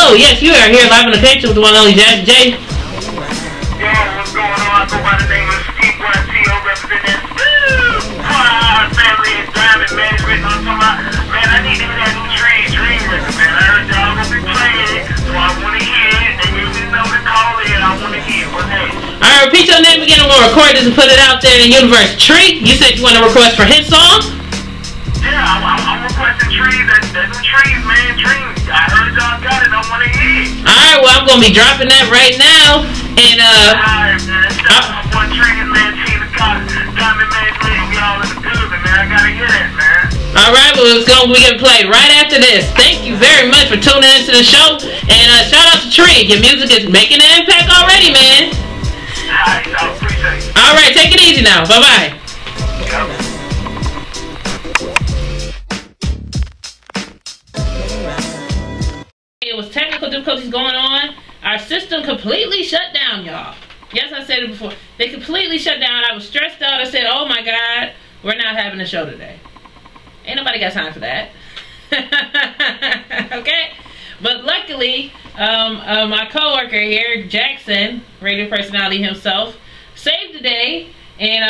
hello. Yes, you are here live on the page with the one and only Jazzy Jay. Yeah, what's going on? I go by the name of Steve YTO representing family and diamond management. I'm talking about, man, I need to hear that new Dream record, man. I heard y'all gonna be playing it, so I want to hear it. And you know the call in, I want to hear it. What's that? Alright, repeat your name again and we'll record this and put it out there in the universe. Tree, you said you want to request for his song? Yeah, I'm requesting Trees. That new Trees, man. Dreams. I heard y'all got it. I want to hear it. Alright, well, I'm going to be dropping that right now. And, alright, man. Shout out my boy Trees, man. Tina Diamond Management. We all in the building, man. I got to hear that, man. Alright, well, it's going to be getting played right after this. Thank you very much for tuning into the show. And shout out to Tree. Your music is making an impact already, man. Alright, I appreciate it. Alright, take it easy now. Bye-bye. Yep. It was technical difficulties going on. Our system completely shut down, y'all. Yes, I said it before. They completely shut down. I was stressed out. I said, oh my God, we're not having a show today. Ain't nobody got time for that. Okay? But luckily, my coworker here, Jackson, radio personality himself, saved the day and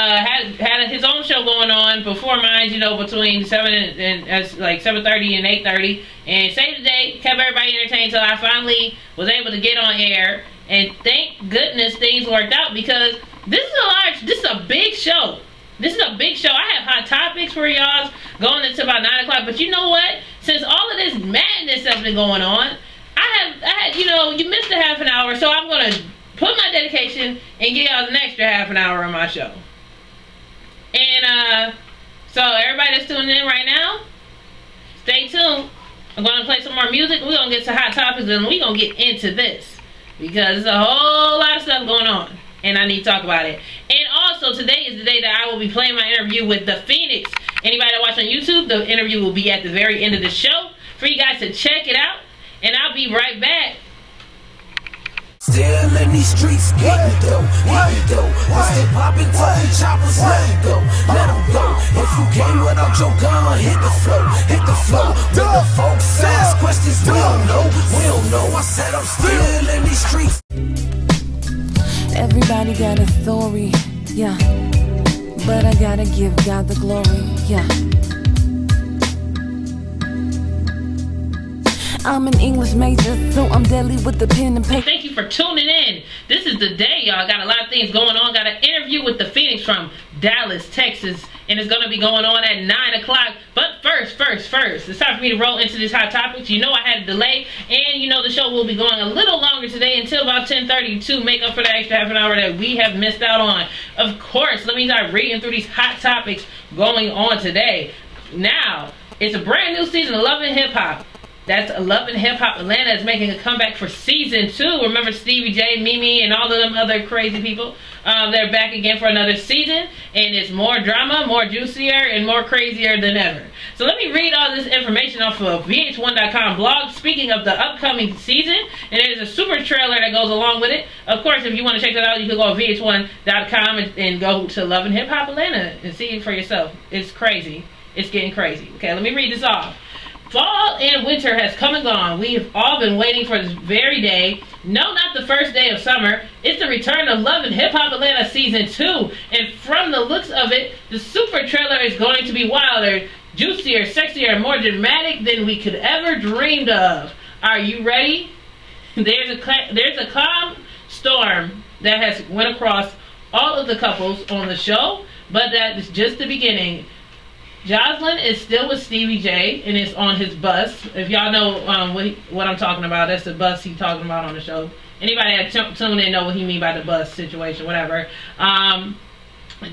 had his own show going on before mine, you know, between 7 and like 7:30 and 8:30, and saved the day, kept everybody entertained until I finally was able to get on air. And thank goodness things worked out, because this is a big show. This is a big show. I have hot topics for y'all going into about 9 o'clock. But you know what? Since all of this madness has been going on, I had, you know, you missed a half an hour, so I'm gonna put my dedication and give y'all an extra half an hour on my show. And so everybody that's tuning in right now, stay tuned. I'm gonna play some more music. We're gonna get to hot topics and we're gonna get into this, because there's a whole lot of stuff going on and I need to talk about it. And also, today is the day that I will be playing my interview with the Phoenix. Anybody that watch on YouTube, the interview will be at the very end of the show for you guys to check it out. And I'll be right back. Still in these streets, getting dough, getting dough. Still popping, talking choppers, let them go, let them go. If you came without your gun, hit the flow, hit the flow. When the folks ask questions, we don't know. I said I'm still in these streets. Everybody got a story, yeah, but I gotta give God the glory, yeah. I'm an English major, so I'm deadly with the pen and paper. Thank you for tuning in. This is the day, y'all. Got a lot of things going on. Got an interview with the Phoenix from Dallas, Texas, and it's gonna be going on at 9 o'clock. But first, it's time for me to roll into these hot topics. You know I had a delay, and you know the show will be going a little longer today until about 10:30 to make up for the extra half an hour that we have missed out on. Of course, let me start reading through these hot topics going on today. Now, it's a brand new season of Love and Hip Hop. That's Love and Hip Hop Atlanta is making a comeback for season 2. Remember Stevie J, Mimi, and all of them other crazy people? They're back again for another season, and it's more drama, more juicier, and more crazier than ever. So let me read all this information off of VH1.com blog. Speaking of the upcoming season, and there's a super trailer that goes along with it. Of course, if you want to check that out, you can go to VH1.com and go to Love and Hip Hop Atlanta and see it for yourself. It's crazy. It's getting crazy. Okay, let me read this off. Fall and winter has come and gone. We've all been waiting for this very day. No, not the first day of summer. It's the return of Love and Hip Hop Atlanta Season 2. And from the looks of it, the super trailer is going to be wilder, juicier, sexier, and more dramatic than we could ever dreamed of. Are you ready? There's a calm storm that has went across all of the couples on the show, but that is just the beginning. Jocelyn is still with Stevie J and is on his bus. If y'all know what I'm talking about, that's the bus he's talking about on the show. Anybody that tuned in know what he mean by the bus situation, whatever.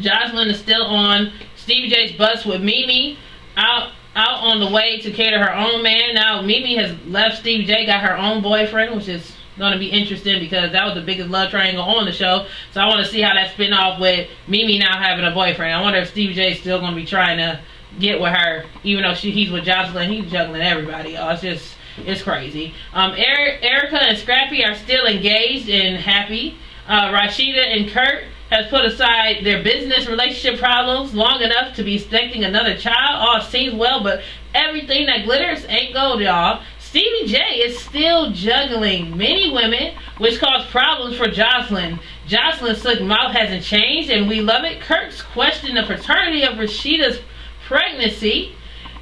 Jocelyn is still on Stevie J's bus with Mimi out on the way to cater her own man. Now Mimi has left Stevie J, got her own boyfriend, which is going to be interesting because that was the biggest love triangle on the show. So I want to see how that spin off with Mimi now having a boyfriend. I wonder if Stevie J is still going to be trying to get with her, even though he's with Jocelyn. He's juggling everybody, y'all. It's crazy. Erica and Scrappy are still engaged and happy. Rashida and Kurt has put aside their business relationship problems long enough to be expecting another child. All seems well, but everything that glitters ain't gold, y'all. Stevie J is still juggling many women, which caused problems for Jocelyn. Jocelyn's slick mouth hasn't changed, and we love it. Kirk's questioned the paternity of Rashida's pregnancy.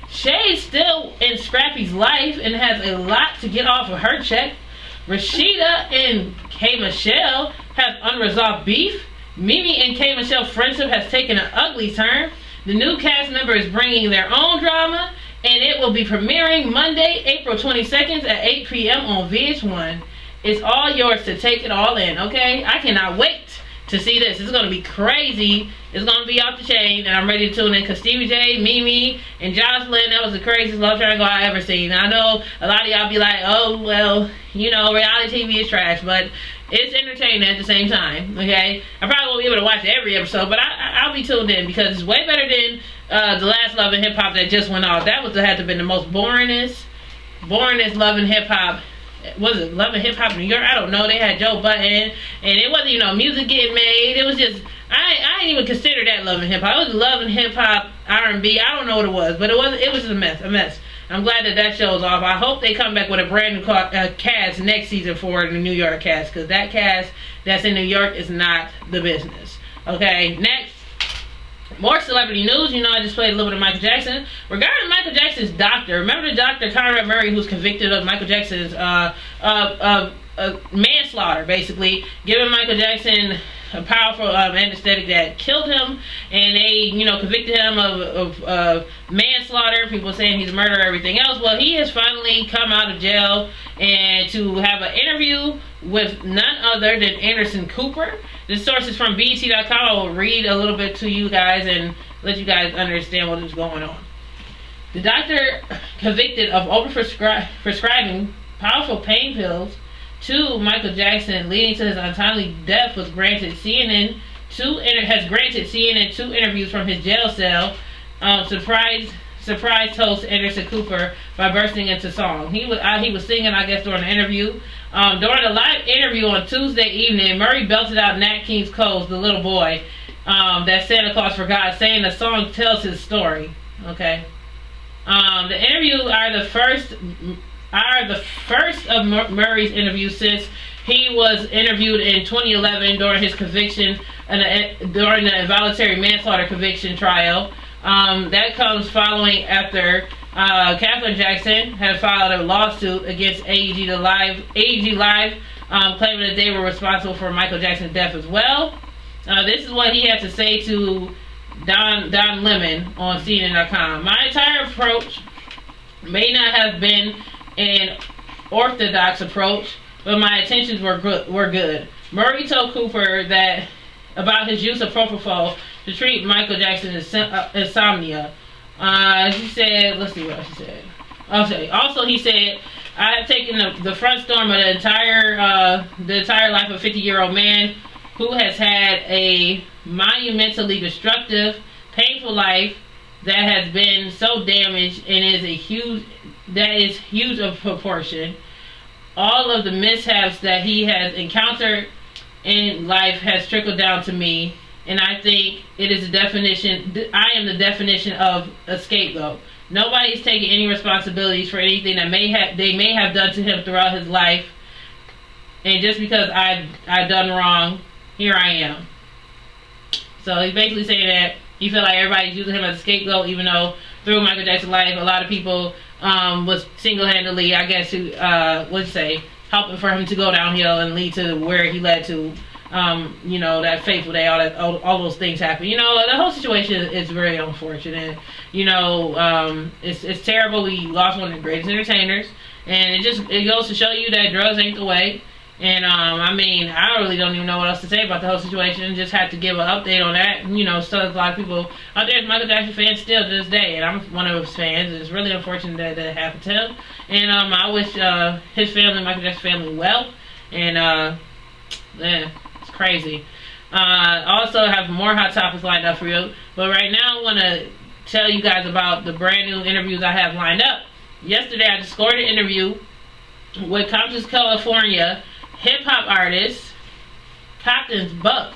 Shay's still in Scrappy's life and has a lot to get off of her check. Rashida and K. Michelle have unresolved beef. Mimi and K. Michelle friendship has taken an ugly turn. The new cast member is bringing their own drama, and it will be premiering Monday, April 22nd at 8 p.m. on VH1. It's all yours to take it all in, okay? I cannot wait to see this. It's going to be crazy. It's going to be off the chain, and I'm ready to tune in because Stevie J, Mimi, and Jocelyn, that was the craziest love triangle I ever seen. I know a lot of y'all be like, oh, well, you know, reality TV is trash, but it's entertaining at the same time, okay? I probably won't be able to watch every episode, but I'll be tuned in because it's way better than the last Love and Hip Hop that just went off. That had to have been the most boringest Love and Hip Hop. Was it Love and Hip Hop New York? I don't know. They had Joe Budden, and it wasn't, you know, music getting made. It was just, I didn't even consider that Love and Hip Hop. It was Love and Hip Hop R&B. I don't know what it was, but it was a mess. I'm glad that show's off. I hope they come back with a brand new cast next season for the New York cast, because that cast that's in New York is not the business. Okay, next. More celebrity news. You know, I just played a little bit of Michael Jackson. Regarding Michael Jackson's doctor, remember the doctor Conrad Murray, who's convicted of Michael Jackson's manslaughter, basically giving Michael Jackson a powerful anesthetic that killed him, and they, you know, convicted him of manslaughter. People saying he's a murderer, everything else. Well, he has finally come out of jail and to have an interview with none other than Anderson Cooper. This source is from BET.com. I will read a little bit to you guys and let you guys understand what is going on. The doctor convicted of prescribing powerful pain pills to Michael Jackson, leading to his untimely death, was granted CNN two interviews from his jail cell. Surprised host Anderson Cooper by bursting into song. He was singing, I guess, during the interview. During a live interview on Tuesday evening, Murray belted out Nat King Cole's "The Little Boy" that Santa Claus forgot, saying the song tells his story. Okay. The interviews are the first of Murray's interviews since he was interviewed in 2011 during his conviction and during the involuntary manslaughter conviction trial. That comes following after Catherine Jackson had filed a lawsuit against AEG Live, claiming that they were responsible for Michael Jackson's death as well. This is what he had to say to Don Lemon on CNN.com. My entire approach may not have been an orthodox approach, but my intentions were good. Murray told Cooper that about his use of propofol to treat Michael Jackson's insomnia. She said, let's see what she said. Also, he said, I have taken the front storm of the entire life of a 50-year-old man who has had a monumentally destructive, painful life that has been so damaged and is huge of proportion. All of the mishaps that he has encountered in life has trickled down to me, and I think it is I am the definition of a scapegoat. Nobody is taking any responsibilities for anything that they may have done to him throughout his life, and just because I've done wrong, here I am. So he's basically saying that he feel like everybody's using him as a scapegoat, even though through Michael Jackson's life, a lot of people was single-handedly, I guess, helping for him to go downhill and lead to where he led to. You know, that fateful day, all those things happen. You know, the whole situation is very unfortunate. You know, it's terrible. We lost one of the greatest entertainers, and it goes to show you that drugs ain't the way. And I mean, I really don't even know what else to say about the whole situation. Just had to give an update on that. You know, still a lot of people out there, Michael Jackson fans still to this day, and I'm one of his fans. It's really unfortunate that it happened to him, and I wish his family, Michael Jackson's family, well. And yeah, it's crazy. Also have more hot topics lined up for you, but right now I want to tell you guys about the brand new interviews I have lined up. Yesterday I just scored an interview with Compton, California hip-hop artist Compton's Buck,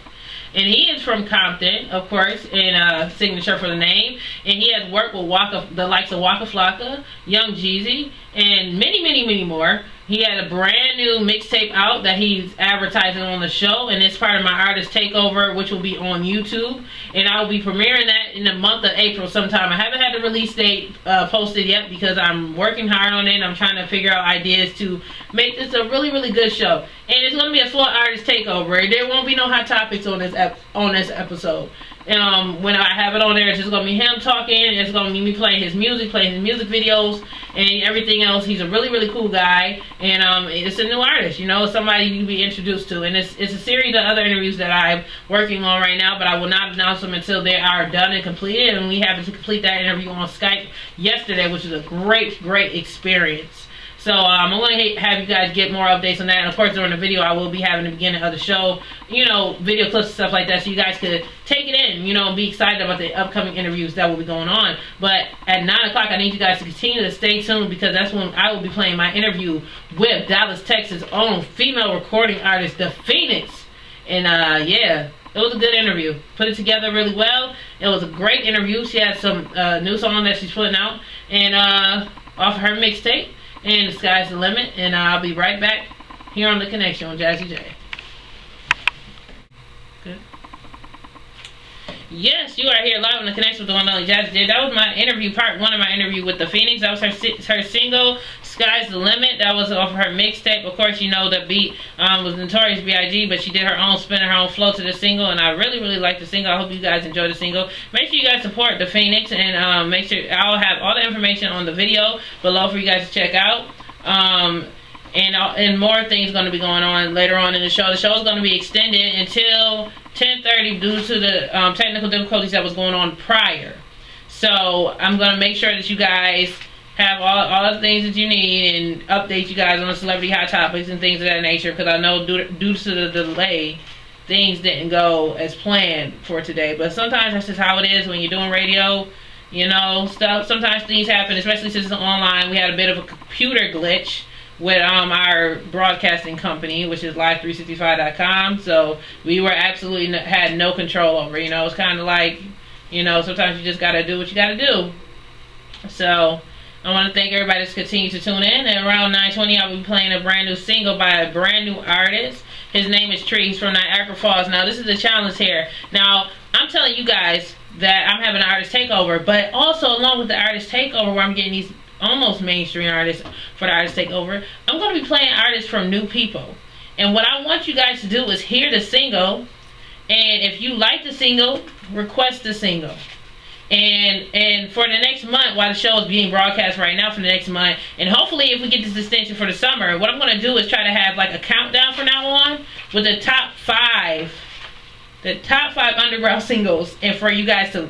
and he is from Compton, of course, in signature for the name. And he has worked with the likes of Waka Flocka, Young Jeezy, and many more. He had a brand new mixtape out that he's advertising on the show, and it's part of my artist takeover, which will be on YouTube. And I will be premiering that in the month of April sometime. I haven't had the release date posted yet because I'm working hard on it, and I'm trying to figure out ideas to make this a really good show. And it's going to be a full artist takeover. There won't be no hot topics on this episode. When I have it on there, it's just going to be him talking. It's going to be me playing his music videos, and everything else. He's a really cool guy, and it's a new artist, you know, somebody you be introduced to. And it's a series of other interviews that I'm working on right now, but I will not announce them until they are done and completed. And we happened to complete that interview on Skype yesterday, which is a great experience. So I'm going to have you guys get more updates on that. And of course, during the video, I will be having the beginning of the show, you know, video clips and stuff like that, so you guys could take it in, you know, and be excited about the upcoming interviews that will be going on. But at 9 o'clock, I need you guys to continue to stay tuned, because that's when I will be playing my interview with Dallas, Texas' own female recording artist, The Phoenix. And yeah, it was a good interview. Put it together really well. It was a great interview. She had some new song that she's putting out, and off her mixtape. And the sky's the limit. And I'll be right back here on The Connection on Jazzy Jay. Good. Yes, you are here live on The Connection with the one and only Jazzy Jay. That was my interview, part one of my interview with The Phoenix. That was her single, Sky's the Limit. That was off of her mixtape. Of course, you know the beat was Notorious B.I.G., but she did her own spin and her own flow to the single, and I really like the single. I hope you guys enjoy the single. Make sure you guys support The Phoenix, and make sure I'll have all the information on the video below for you guys to check out. And more things going to be going on later on in the show. The show is going to be extended until 10:30 due to the technical difficulties that was going on prior. So I'm going to make sure that you guys have all the things that you need, and update you guys on the celebrity hot topics and things of that nature, because I know due to the delay, things didn't go as planned for today. But sometimes that's just how it is when you're doing radio, you know, stuff. Sometimes things happen, especially since it's online. We had a bit of a computer glitch with our broadcasting company, which is live365.com. So we were absolutely had no control over. You know, it's kind of like, you know, sometimes you just gotta do what you gotta do. So I want to thank everybody that's continued to tune in. And around 9:20, I will be playing a brand new single by a brand new artist. His name is Tree. He's from Niagara Falls. Now, this is the challenge here. Now, I'm telling you guys that I'm having an artist takeover, but also along with the artist takeover, where I'm getting these almost mainstream artists for the artist takeover, I'm going to be playing artists from new people. And what I want you guys to do is hear the single, and if you like the single, request the single. And for the next month, while the show is being broadcast right now for the next month, and hopefully if we get this extension for the summer, what I'm going to do is try to have like a countdown from now on with the top five underground singles, and for you guys to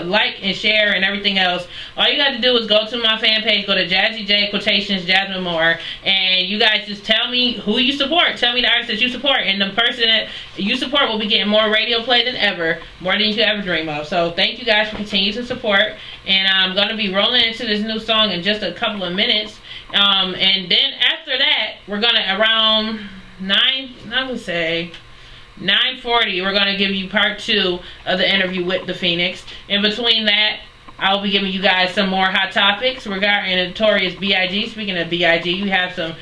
like and share and everything else. All you got to do is go to my fan page, go to Jazzy J quotations Jasmine Moore, and you guys just tell me who you support. Tell me the artist that you support, and the person that you support will be getting more radio play than ever, more than you could ever dream of. So thank you guys for continuing to support, and I'm going to be rolling into this new song in just a couple of minutes, and then after that, we're going to around 9:40, we're going to give you part 2 of the interview with The Phoenix. In between that, I'll be giving you guys some more hot topics regarding Notorious B.I.G. Speaking of B.I.G., we have some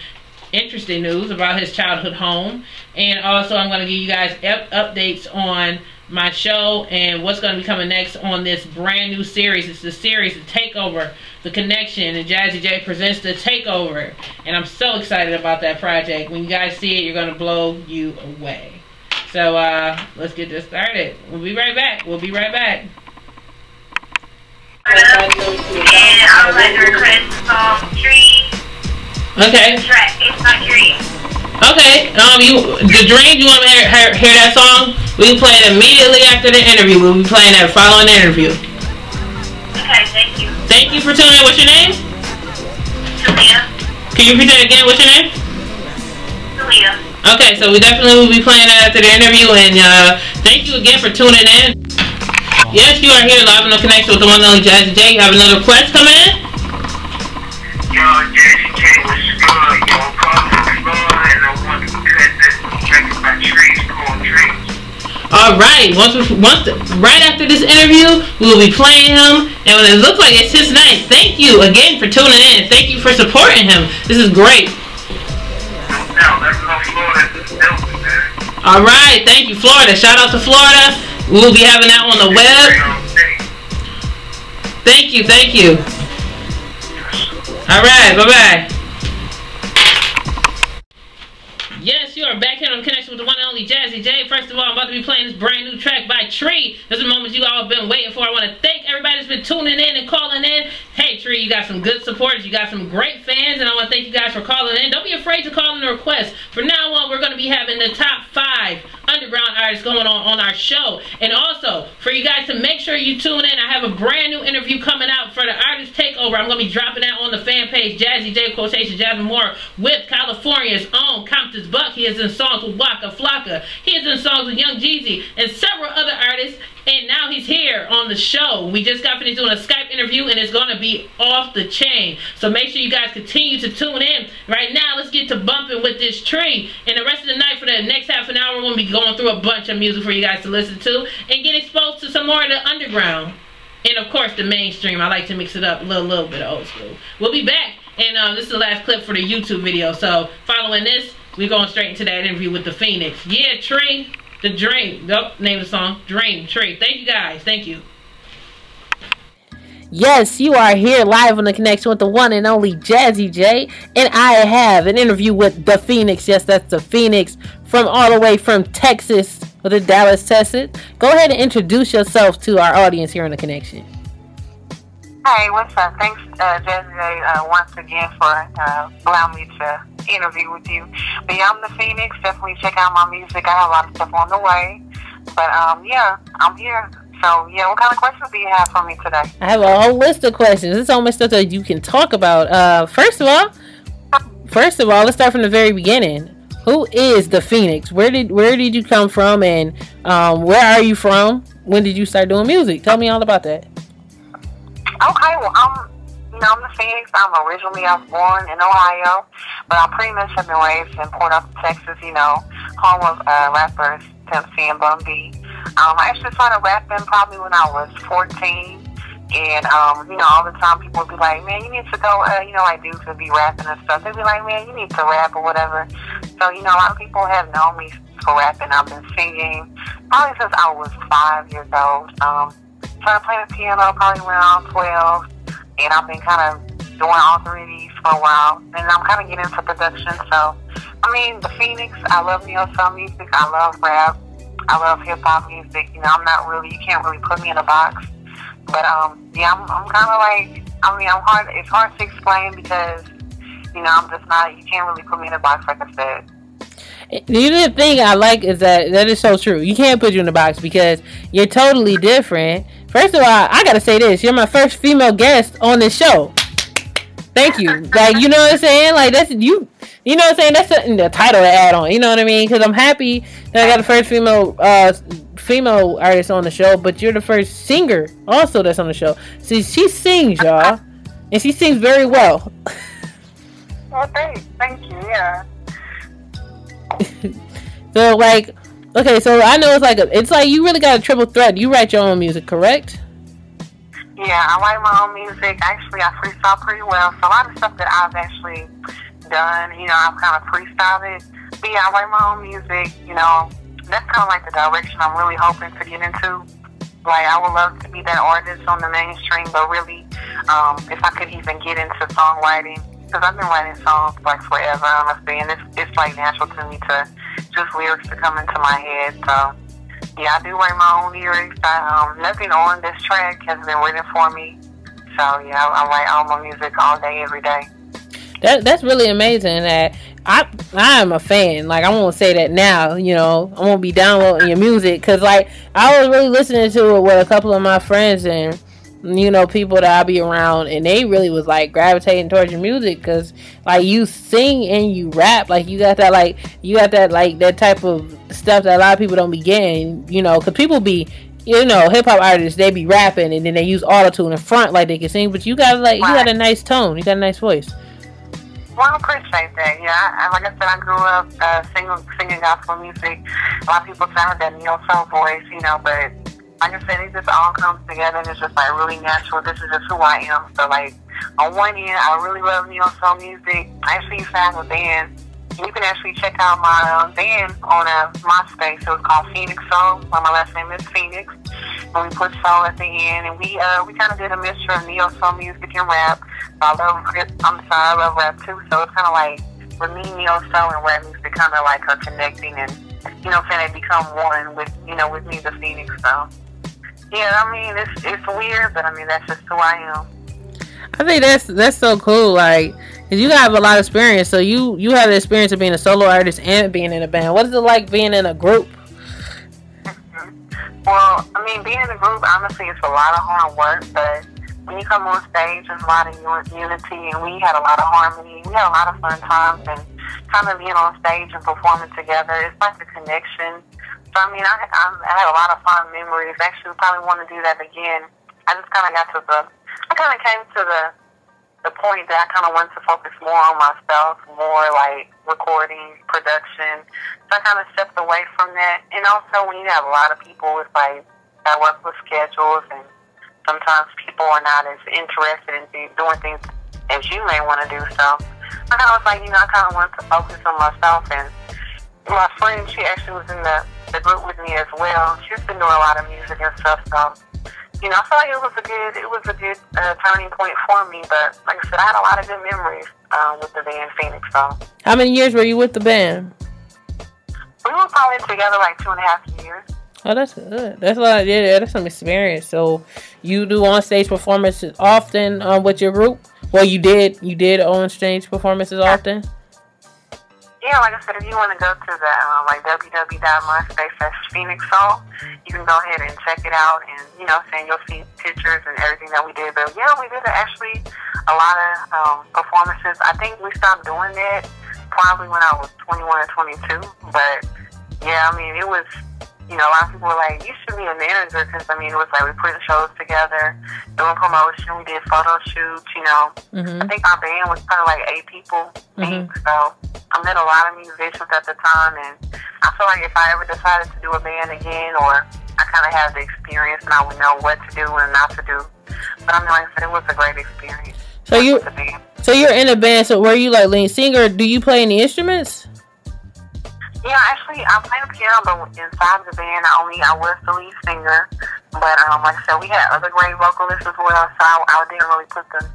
interesting news about his childhood home. And also, I'm going to give you guys updates on my show and what's going to be coming next on this brand new series. It's the series, The Takeover, The Connection, and Jazzy J presents The Takeover. And I'm so excited about that project. When you guys see it, you're going to blow you away. So, let's get this started. We'll be right back. And I would like to request the song Tree. Okay. Track, it's not Tree. Okay. The Dream, you want to hear that song? We can play it immediately after the interview. We'll be playing that following the interview. Okay, thank you. Thank you for tuning in. What's your name? Talia. Can you repeat that again? What's your name? Talia. Okay, so we definitely will be playing that after the interview, and thank you again for tuning in. Yes, you are here live on The Connection with the one and only Jazzy J. You have another request coming in? Yo, Jazzy J was good. Yo, Compton was good, and I wanted to request this record by Trees called Dreams. All right. Right after this interview, we will be playing him, and when it looks like it's his night. Thank you again for tuning in. Thank you for supporting him. This is great. All right. Thank you, Florida. Shout out to Florida. We will be having that on the web. Thank you. Thank you. All right. Bye bye. Yes, you are back here on Connection with the one and only Jazzy Jay. First of all, I'm about to be playing this brand new track by Tree. This is the moment you all have been waiting for. I want to thank everybody that's been tuning in and calling in. Hey, Tree, you got some good supporters. You got some great fans, and I want to thank you guys for calling in. Don't be afraid to call in a request. From now on, we're going to be having the top 5 underground artists going on our show. And also, for you guys to make sure you tune in, I have a brand new interview coming out for the Artist Takeover. I'm going to be dropping that on the fan page, Jazzy J, quotation, Jasmine Moore, with California's own Compton's Buck. He is in songs with Waka Flocka. He is in songs with Young Jeezy and several other artists. And now he's here on the show. We just got finished doing a Skype interview, and it's going to be off the chain. So make sure you guys continue to tune in. Right now, let's get to bumping with this Tree. And the rest of the night, for the next half an hour, we're going to be going through a bunch of music for you guys to listen to and get exposed to some more of the underground. And, of course, the mainstream. I like to mix it up a little bit of old school. We'll be back. And this is the last clip for the YouTube video. So following this, we're going straight into that interview with the Phoenix. Yeah, Tree. The Dream. Nope, name of the song. Dream. Tree. Thank you guys. Thank you. Yes, you are here live on the Connection with the one and only Jazzy J. And I have an interview with the Phoenix. Yes, that's the Phoenix from all the way from Texas, or the Dallas, Texas. Go ahead and introduce yourself to our audience here on the Connection. Hey, what's up? Thanks, Jazzy J, once again for allowing me to interview with you. But yeah, I'm the Phoenix. Definitely check out my music. I have a lot of stuff on the way. But yeah, I'm here. So yeah, what kind of questions do you have for me today? I have a whole list of questions. There's so much stuff that you can talk about. First of all, let's start from the very beginning. Who is the Phoenix? Where did you come from, and where are you from? When did you start doing music? Tell me all about that. Okay, well, I'm the Phoenix. I was born in Ohio, but I pretty much have been raised in Port Arthur, Texas, home of rappers Pimp C and Bun B. I actually started rapping probably when I was 14, and, all the time people would be like, man, you need to go, like dudes would be rapping and stuff. They'd be like, man, you need to rap or whatever. So, a lot of people have known me for rapping. I've been singing probably since I was 5 years old. Started playing the piano probably around 12, and I've been kind of doing all 3 of these for a while, and I'm kind of getting into production. So, the Phoenix, I love neo-soul music, I love rap, I love hip-hop music. You can't really put me in a box, but yeah, I'm kind of like, it's hard to explain because, I'm just not, you can't really put me in a box like I said. The thing I like is that is so true. You can't put you in a box because you're totally different. First of all, I gotta say this: you're my first female guest on this show. Thank you. Like, you know what I'm saying? Like, that's you. You know what I'm saying? That's the title to add on. You know what I mean? Because I'm happy that I got the first female artist on the show. But you're the first singer also that's on the show. See, she sings, y'all, and she sings very well. Well, thank you. Yeah. So, like, okay, so I know it's like you really got a triple threat. You write your own music, correct? Yeah, I write my own music. Actually, I freestyle pretty well. So a lot of stuff that I've actually done, I've kind of freestyled it. But yeah, I write my own music. That's kind of like the direction I'm really hoping to get into. Like, I would love to be that artist on the mainstream, but really, if I could even get into songwriting, because I've been writing songs like forever, honestly, and it's like natural to me to just lyrics to come into my head. So yeah, I do write my own lyrics. Nothing on this track has been written for me. So yeah, I write all my music all day, every day. That's really amazing. That I am a fan. Like, I won't say that now. I won't be downloading your music because, like, I was really listening to it with a couple of my friends and people that I be around, and they really was like gravitating towards your music because, like, you sing and you rap. Like, you got that that type of stuff that a lot of people don't be getting. Because people be, hip hop artists, they be rapping and then they use autotune in front like they can sing, but you got you got a nice tone, you got a nice voice. Well, I appreciate that. Yeah, like I said, I grew up singing gospel music. A lot of people sound that neo-soul voice, but like I said, it just all comes together and it's just like really natural. This is just who I am. So like on one end, I really love neo-soul music. I actually found a band. You can actually check out my band on MySpace. It was called Phoenix Soul. My last name is Phoenix. And we put soul at the end, and we kind of did a mixture of neo-soul music and rap. I love rap too. So it's kind of like, for me, neo-soul and rap music kind of like are connecting, and they become one with with me, the Phoenix. So yeah, I mean it's weird, but I mean that's just who I am. I think that's so cool. Like, cause you have a lot of experience. So you have the experience of being a solo artist and being in a band. What is it like being in a group? Well, I mean, being in a group, honestly, it's a lot of hard work, but when you come on stage, there's a lot of unity, and we had a lot of harmony. We had a lot of fun times, and kind of being on stage and performing together, it's like a connection. So, I mean, I had a lot of fun memories. Actually, probably want to do that again. I just kind of came to the point that I kind of wanted to focus more on myself, more like recording, production. So I kind of stepped away from that. And also when you have a lot of people, it's like I work with schedules, and sometimes people are not as interested in doing things as you may want to do. So I kind of was like, I kind of wanted to focus on myself. And my friend, she actually was in the group with me as well. She's been doing a lot of music and stuff. So I feel like it was a good turning point for me. But like I said, I had a lot of good memories with the band Phoenix. So how many years were you with the band? We were probably together like 2.5 years. Oh, that's good. That's a lot. Yeah, that's some experience. So you do on stage performances often with your group? Well, you did on stage performances often. Yeah, like I said, if you want to go to the www.myspace/Phoenix Soul, you can go ahead and check it out, and you'll see pictures and everything that we did. But yeah, we did actually a lot of performances. I think we stopped doing that probably when I was 21 or 22. But yeah, I mean, it was. A lot of people were like, you should be a manager, because, I mean, it was like we put shows together, doing promotion, we did photo shoots, Mm-hmm. I think our band was kind of like 8 people deep, so I met a lot of musicians at the time, and I feel like if I ever decided to do a band again, or I kind of had the experience and I would know what to do and not to do. But I mean, like I said, it was a great experience. So you're in a band, so were you like lead singer? Do you play any instruments? Yeah, actually, I play the piano, but inside the band, I was the lead singer. But like I said, we had other great vocalists as well, so I didn't really put the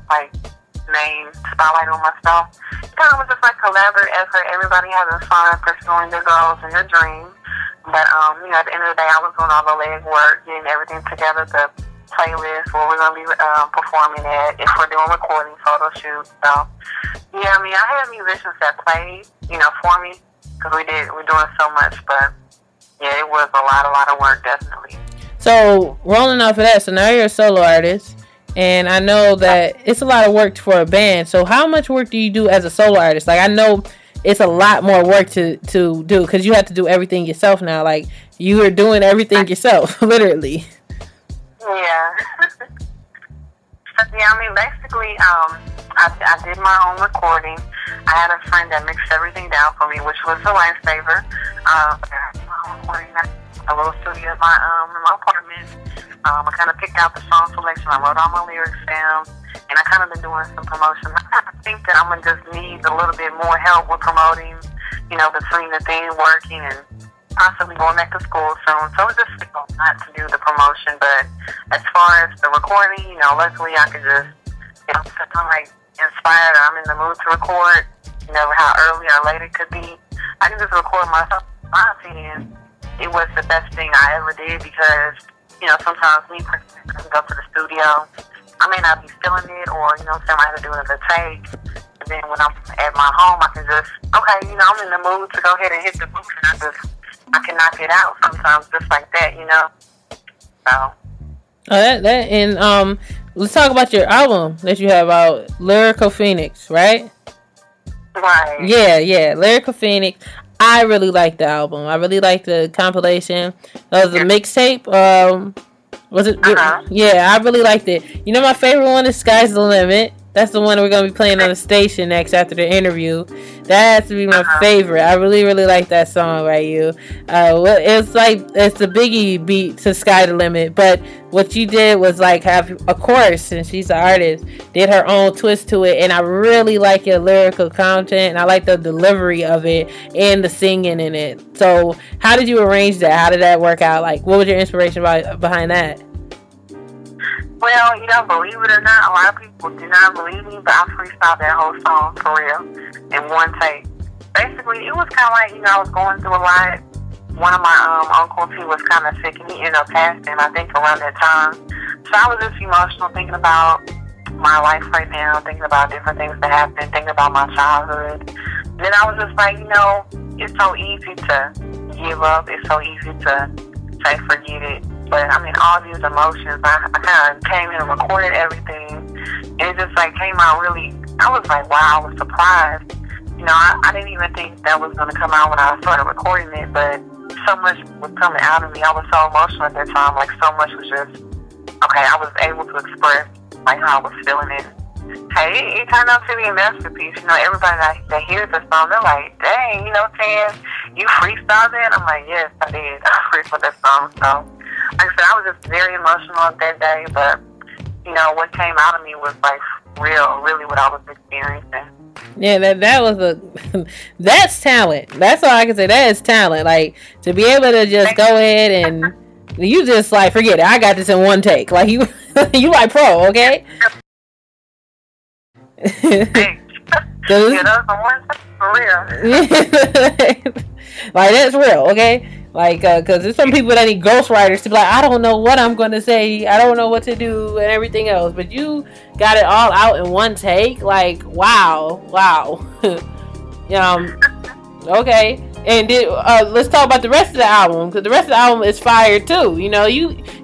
main spotlight on myself. It kind of was just like collaborative effort, everybody having fun, pursuing their goals and their dreams. But at the end of the day, I was doing all the leg work, getting everything together, the playlist, where we're going to be performing at, if we're doing recording, photo shoots. So yeah, I mean, I had musicians that played, for me. Because we're doing so much, but yeah, it was a lot of work, definitely. So, rolling off of that, so now you're a solo artist, and I know that it's a lot of work for a band. So, how much work do you do as a solo artist? Like, I know it's a lot more work to do, because you have to do everything yourself now. Like, you are doing everything yourself, literally. Yeah. Yeah, I mean, basically, I did my own recording. I had a friend that mixed everything down for me, which was a lifesaver. I recording at a little studio in my apartment. I kind of picked out the song selection. I wrote all my lyrics down, and I kind of been doing some promotion. I think that I'm gonna just need a little bit more help with promoting, between the thing working and possibly going back to school soon. So it's just not to do the promotion, but as far as the recording, luckily I could just, if I'm like inspired or I'm in the mood to record, how early or late it could be, I can just record myself. In my opinion, it was the best thing I ever did, because, sometimes me personally, I can go to the studio, I may not be feeling it, or, somebody has to do another take. And then when I'm at my home, I can just, okay, I'm in the mood to go ahead and hit the booth, and I can knock it out sometimes just like that, So. And let's talk about your album that you have out, Lyrical Phoenix, right? Right. Yeah, Lyrical Phoenix. I really like the album. I really like the compilation. That was a mixtape. Was it? Uh-huh. Yeah, I really liked it. My favorite one is Sky's the Limit. That's the one we're gonna be playing on the station next after the interview. That has to be my favorite. I really, really like that song, right? It's like it's a Biggie beat to Sky the Limit, but what you did was like have a chorus, and she's an artist, did her own twist to it, and I really like your lyrical content, and I like the delivery of it and the singing in it. So, how did you arrange that? How did that work out? Like, what was your inspiration behind that? Well, believe it or not, a lot of people do not believe me, but I freestyled that whole song for real in one take. Basically, it was kind of like, I was going through a lot. One of my uncles, he was kind of sick, and he ended up passing, I think, around that time. So I was just emotional, thinking about my life right now, thinking about different things that happened, thinking about my childhood. And then I was just like, it's so easy to give up. It's so easy to say forget it. But, all these emotions, I kind of came in and recorded everything. And it just, came out really, I was like, wow, I was surprised. I didn't even think that was going to come out when I started recording it, but so much was coming out of me. I was so emotional at that time. So much was just, I was able to express, how I was feeling it. Hey, it turned out to be a masterpiece. Everybody that hears the song, they're like, dang, Tan, you freestyled it? I'm like, yes, I did. I freestyled that song. So, like I said, I was just very emotional that day, but, what came out of me was, really what I was experiencing. Yeah, that was that's talent. That's all I can say. That is talent. To be able to just go ahead and you just forget it. I got this in one take. You pro, okay? That's one take for real. That's real, okay? Because there's some people that need ghostwriters to be like, I don't know what I'm going to say. I don't know what to do and everything else. But you got it all out in one take. Wow. Okay. And let's talk about the rest of the album. Because the rest of the album is fire, too. You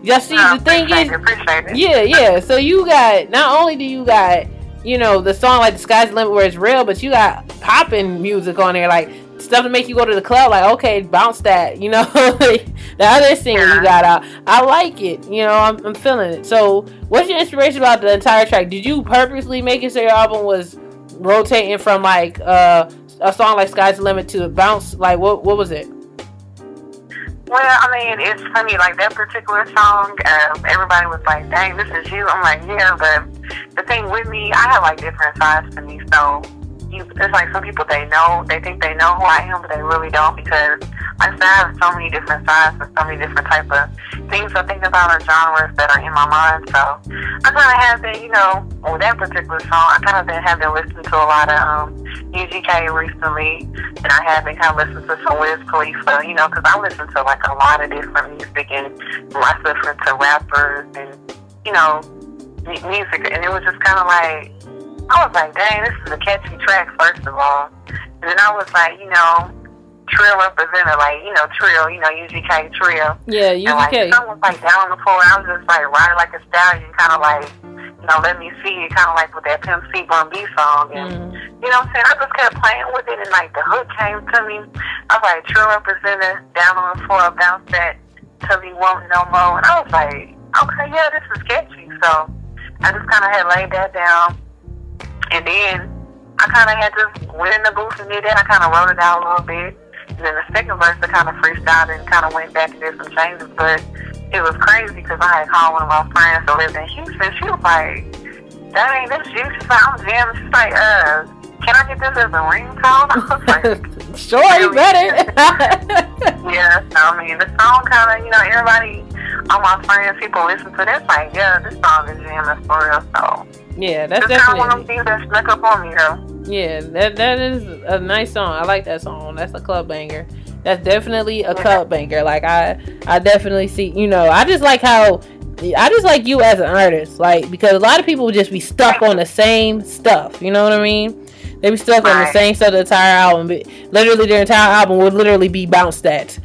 just see the thing is... Appreciate it. Yeah. So you got... Not only do you got, the song The Sky's the Limit where it's real, but you got popping music on there. Stuff to make you go to the club, okay, bounce that, the other single you got out. I like it, I'm feeling it. So, what's your inspiration about the entire track? Did you purposely make it so your album was rotating from a song like Sky's the Limit to bounce? What was it? Well, it's funny, that particular song, everybody was like, dang, this is you. I'm like, yeah, but the thing with me, I have different sides to me, so it's some people they think they know who I am, but they really don't, because I have so many different sides and so many different type of things I think about or genres that are in my mind. So I kind of have been, with that particular song, I kind of have been listening to a lot of UGK recently, and I have been kind of listening to some Wiz Khalifa, because I listen to a lot of different music, and I listen to rappers and music, and it was just kind of I was like, dang, this is a catchy track, first of all. And then I was like, Trill representative, Trill, UGK Trill. Yeah, UGK. And someone was down on the floor, and I was just riding like a stallion, kind of let me see it, kind of with that Pimp C Bun B song. And, you know what I'm saying? I just kept playing with it, and the hook came to me. I was like, Trill representative, down on the floor, bounce that till he won't no more. And I was like, okay, yeah, this is catchy. So I just kind of had laid that down. And then I kind of had just went in the booth and did that. I kind of wrote it out a little bit. And then the second verse, I kind of freestyled and kind of went back and did some changes. But it was crazy because I had called one of my friends that lived in Houston. She was like, dang, this is you. She's like, I'm jamming. She's like, can I get this as a ringtone? I was like, sure, you better. Yeah, so, the song kind of, everybody, all my friends, people listen to this, yeah, this song is jamming for real, so. Yeah, that's definitely. It's kind of one of them things that snuck up on me, though. Yeah, that is a nice song. I like that song. That's a club banger. That's definitely a club banger. I definitely see, I just like you as an artist, because a lot of people would just be stuck on the same stuff, you know what I mean? They be stuck on the same stuff the entire album. But literally, their entire album would literally be bounce that,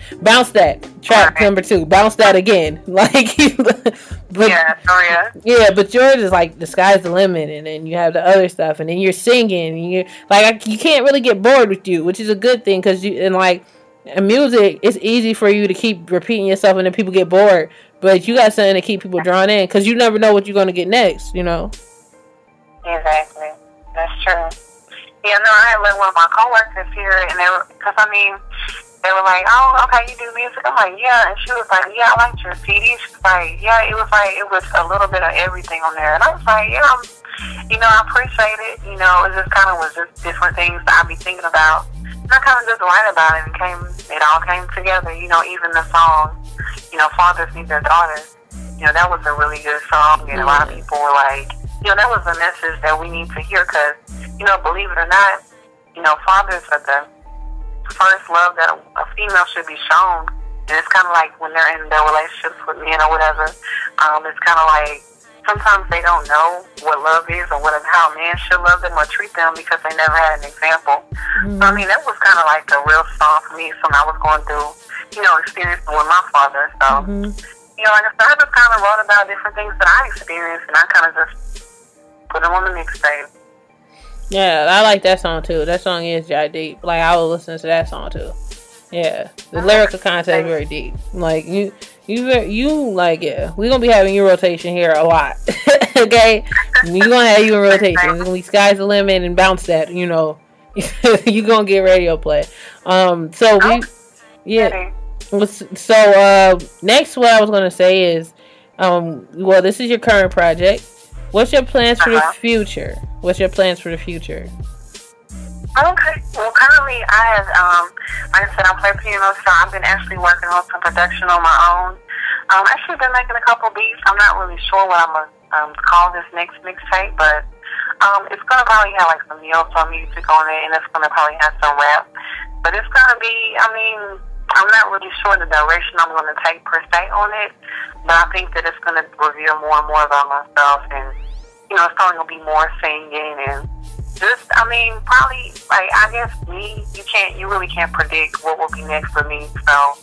track number 2, bounce that again. But yeah, but yours is the sky's the limit, and then you have the other stuff, and then you're singing, and you're you can't really get bored with you, which is a good thing, because in music, it's easy for you to keep repeating yourself, and then people get bored. But you got something to keep people drawn in, because you never know what you're gonna get next, Exactly. That's true. Yeah, no, I had one of my coworkers here, and they were, they were like, oh, okay, you do music? I'm like, yeah. And she was like, yeah, I liked your CD. She was like, yeah, it was a little bit of everything on there. And I was like, yeah, I appreciate it. It just kind of was just different things that I'd be thinking about. And I kind of just write about it, and it all came together. Even the song, Fathers Need Their Daughters. That was a really good song, and a lot of people were like, that was a message that we need to hear, because, believe it or not, fathers are the first love that a female should be shown. And it's kind of like when they're in their relationships with men or whatever, it's kind of like sometimes they don't know what love is or how a man should love them or treat them because they never had an example. So, that was kind of like a real song for me when I was going through, experiencing with my father. So, like I said, I just kind of wrote about different things that I experienced, and I kind of just put them on the mixtape. Yeah, I like that song too. That song is jai deep. Like, I was listening to that song too. Yeah, the lyrical content is very deep. Like, you like, yeah, we're gonna be having your rotation here a lot. Okay, we're gonna have you in rotation. It's gonna be sky's the limit and bounce that. You gonna get radio play. So next, what I was gonna say is, this is your current project. What's your plans for the future? Okay. Well, currently I have, like I said, I play piano, so I've been actually working on some production on my own. Actually been making a couple beats. I'm not really sure what I'm gonna call this next mixtape, but it's gonna probably have like some neo-soul music on it, and it's gonna probably have some rap. But it's gonna be, I'm not really sure the direction I'm gonna take per se on it, but I think that it's gonna reveal more and more about myself, and it's probably gonna be more singing and just, probably, like, I guess you really can't predict what will be next for me. So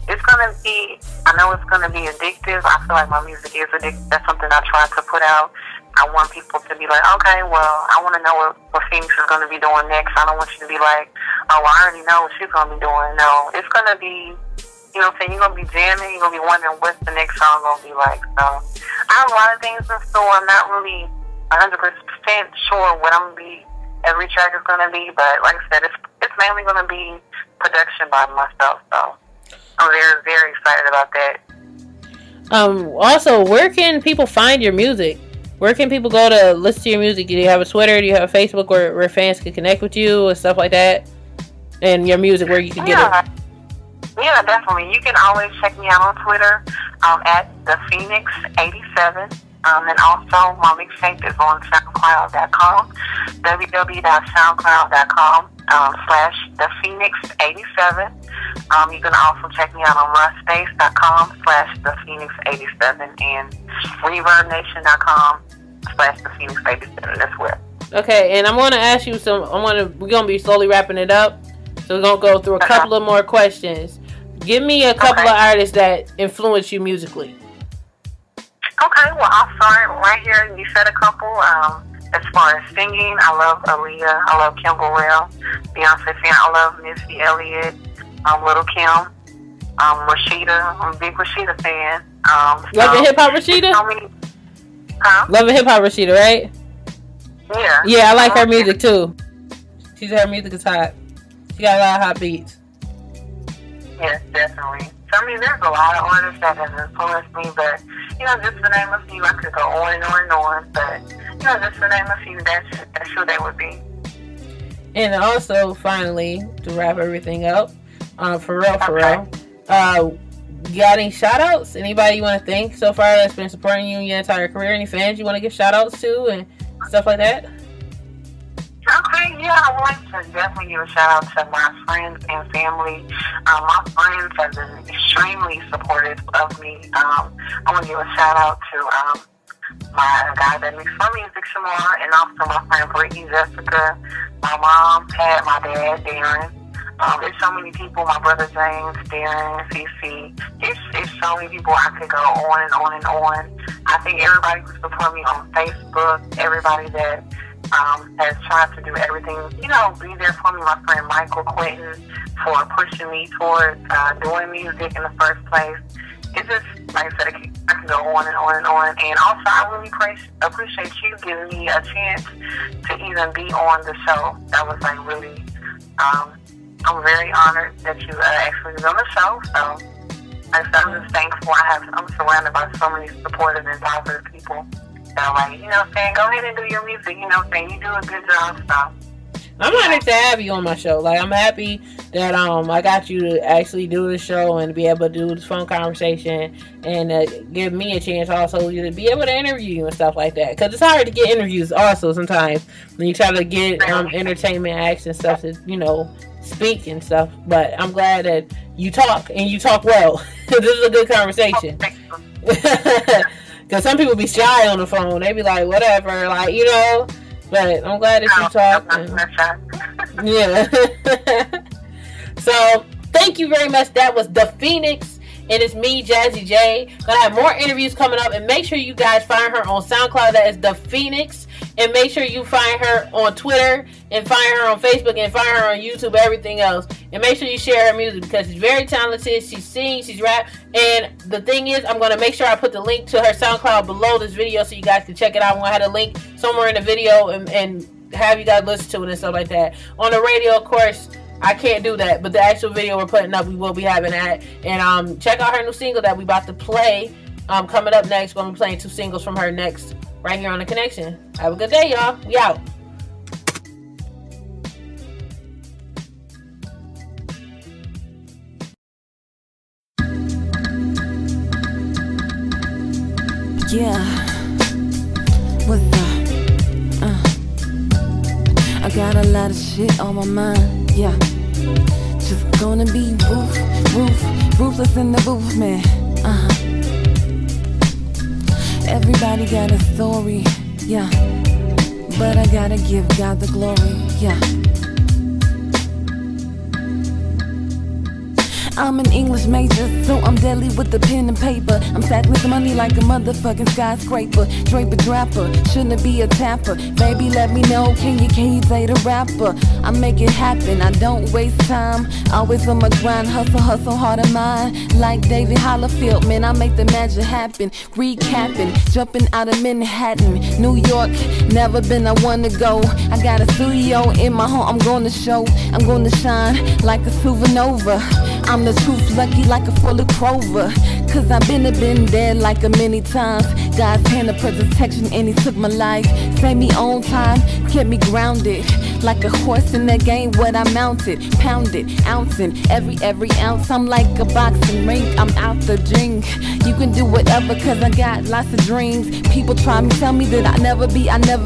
it's gonna be, I know it's gonna be addictive. I feel like my music is addictive. That's something I try to put out. I want people to be like, okay, well, I want to know what Phoenix is gonna be doing next. I don't want you to be like, oh, I already know what she's gonna be doing. No, it's gonna be, you're gonna be jamming. You're gonna be wondering what's the next song gonna be like. So I have a lot of things in store. I'm not really 100% sure what I'm gonna be, every track is gonna be, but like I said, it's mainly gonna be production by myself. So I'm very, very excited about that. Also, where can people find your music? Where can people go to listen to your music? Do you have a Twitter? Do you have a Facebook where fans can connect with you and stuff like that? And your music, where you can get it? Yeah, definitely. You can always check me out on Twitter at the Phoenix87. And also, my mixtape is on SoundCloud.com, www.soundcloud.com/thephoenix87. You can also check me out on MySpace.com/thephoenix87 and ReverbNation.com/thephoenix87 as well. Okay, and I'm going to ask you we're going to be slowly wrapping it up. So we're going to go through a couple of more questions. Give me a couple of artists that influence you musically. Okay, well, I'll start right here. You said a couple. As far as singing, I love Aaliyah. I love Kim Burrell. Beyonce fan. I love Missy Elliott. Little Kim. Rashida. I'm a big Rashida fan. Love hip hop Rashida? Love hip hop Rashida, right? Yeah. Yeah, I like her music too. Her music is hot. She got a lot of hot beats. Yes, definitely. So, there's a lot of artists that have influenced me, but, just to name a few, I could go on and on and on, but, just to name a few, that's who they would be. And also, finally, to wrap everything up, for real, you got any shout-outs? Anybody you want to thank so far that's been supporting you in your entire career? Any fans you want to give shout-outs to and stuff like that? Okay, yeah, I would like to definitely give a shout out to my friends and family. My friends have been extremely supportive of me. I want to give a shout out to my guy that makes my music, Shamar, and also my friend Brittany, Jessica, my mom, Pat, my dad, Darren. There's so many people, my brother James, Darren, CC. It's so many people. I could go on and on and on. I think everybody who supports me on Facebook, everybody that has tried to do everything, be there for me. My friend Michael Quentin for pushing me towards doing music in the first place. it's just, like I said, I can go on and on and on. And also, I really appreciate you giving me a chance to even be on the show. That was like really, I'm very honored that you actually was on the show. So, like I said, I'm just thankful. I'm surrounded by so many supportive and positive people that are like, you know what I'm saying, go ahead and do your music. You know what I'm saying, you do a good job. So, I'm honored to have you on my show. Like, I'm happy that I got you to actually do the show and be able to do this phone conversation and give me a chance also to be able to interview you and stuff like that. Because it's hard to get interviews also sometimes when you try to get entertainment acts and stuff to, you know, speak and stuff. But I'm glad that you talk and you talk well. This is a good conversation. Because some people be shy on the phone. They be like, whatever, like, you know. But I'm glad that you talk. Yeah. So, thank you very much. That was The Phoenix. And it's me, Jazzy J. Gonna have more interviews coming up. And make sure you guys find her on SoundCloud. That is The Phoenix. And make sure you find her on Twitter. And find her on Facebook. And find her on YouTube. Everything else. And make sure you share her music. Because she's very talented. She sings. She's rap. And the thing is, I'm going to make sure I put the link to her SoundCloud below this video. So you guys can check it out. I'm going to have a link somewhere in the video. And have you guys listen to it and stuff like that. On the radio, of course, I can't do that, but the actual video we're putting up, we will be having that. And check out her new single that we about to play. Coming up next, we're going to be playing 2 singles from her next, right here on The Connection. Have a good day, y'all. We out. Yeah. What's up? I got a lot of shit on my mind. Yeah. Just gonna be ruthless in the booth, man. Everybody got a story, yeah. But I gotta give God the glory, yeah. I'm an English major, so I'm deadly with the pen and paper. I'm stacking some money like a motherfucking skyscraper. Draper dapper, shouldn't be a tapper. Baby, let me know, can you date a rapper? I make it happen, I don't waste time. Always on my grind, hustle hard of mine. Like David Hollifield, man, I make the magic happen. Recapping, jumping out of Manhattan, New York, never been, I wanna go. I got a studio in my home, I'm gonna show. I'm gonna shine like a supernova. I'm the truth, lucky like a full of Kroger. Cause I've been dead like a many times. God's hand of protection and he took my life. Saved me on time, kept me grounded. Like a horse in that game, what I mounted. Pounded, ouncing, every ounce. I'm like a boxing ring, I'm out the drink. You can do whatever cause I got lots of dreams. People try me, tell me that I never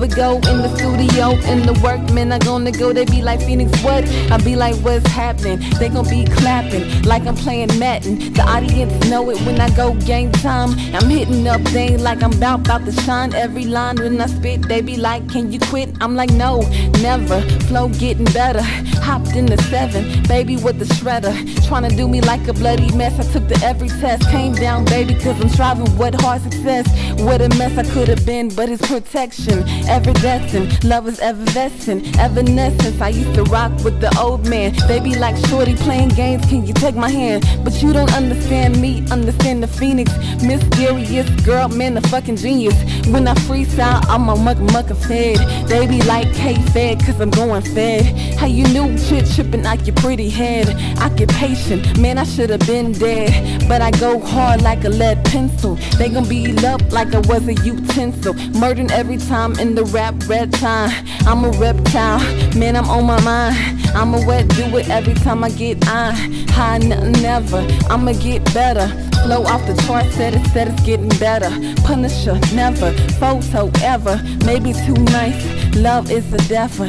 go. In the studio, in the work, man, I gonna go. They be like, Phoenix, what? I be like, what's happening? They gon' be clapping like I'm playing Madden. The audience know it when I go game time. I'm hitting up, they ain't like I'm about to shine. Every line when I spit, they be like, can you quit? I'm like, no, never. Flow getting better. Hopped in the 7, baby with the shredder. Tryna do me like a bloody mess. I took the every test, came down, baby, cause I'm striving. What hard success, what a mess I could've been, but it's protection. Ever-destined, love is effervescent, evanescence. I used to rock with the old man. They be like, shorty playing games, can you take my hand? But you don't understand me, understand the Phoenix. Mysterious girl, man, a fucking genius. When I freestyle, I'm a muck fed. They be like, K-Fed, cause I'm going fed. How you knew shit tripping out your pretty head? I get patient, man, I should've been dead. But I go hard like a lead pencil. They gon' beat up like I was a utensil. Murdering every time in the rap red time. I'm a reptile, man, I'm on my mind. I'm a wet do it every time I get on. High, nothing never, I'ma get better. Flow off the chart, said it's getting better. Punisher, never, photo ever. Maybe too nice, love is a deafer.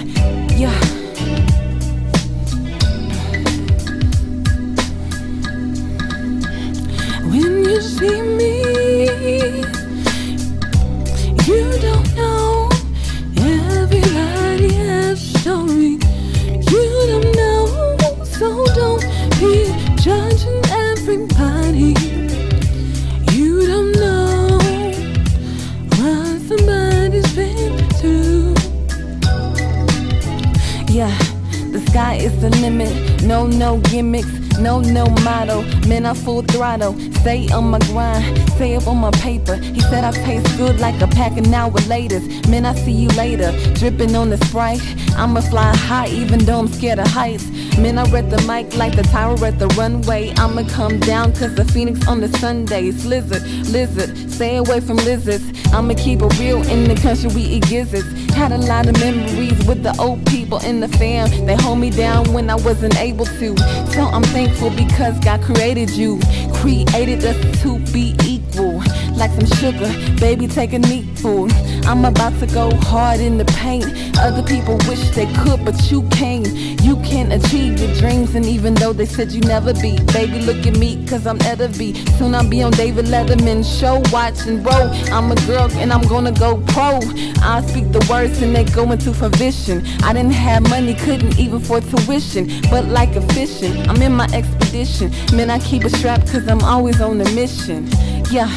Yeah. When you see me, you don't know. Everybody has a story. You don't know, so don't be judging everybody. You don't know what somebody's been through. Yeah, the sky is the limit, no gimmicks. no motto. Man, I full throttle. Stay on my grind, stay up on my paper. He said I taste good like a pack an hour later. Man, I see you later. Dripping on the Sprite. I'ma fly high even though I'm scared of heights. Man, I read the mic like the tower at the runway. I'ma come down cause the Phoenix on the Sundays. Lizard, stay away from lizards. I'ma keep it real in the country, we eat gizzards. Had a lot of memories with the old people in the fam. They hold me down when I wasn't able to. So I'm thankful because God created you. Created us to be equal. Like some sugar, baby, take a needful. I'm about to go hard in the paint. Other people wish they could, but you can't. You can achieve your dreams, and even though they said you never be, baby, look at me, cause I'm at a V. Soon I'll be on David Letterman show, watch and roll. I'm a girl and I'm gonna go pro. I speak the words and they go into fruition. I didn't have money, couldn't even afford tuition, but like a fishing, I'm in my expedition. Man, I keep it strapped cause I'm always on a mission. Yeah.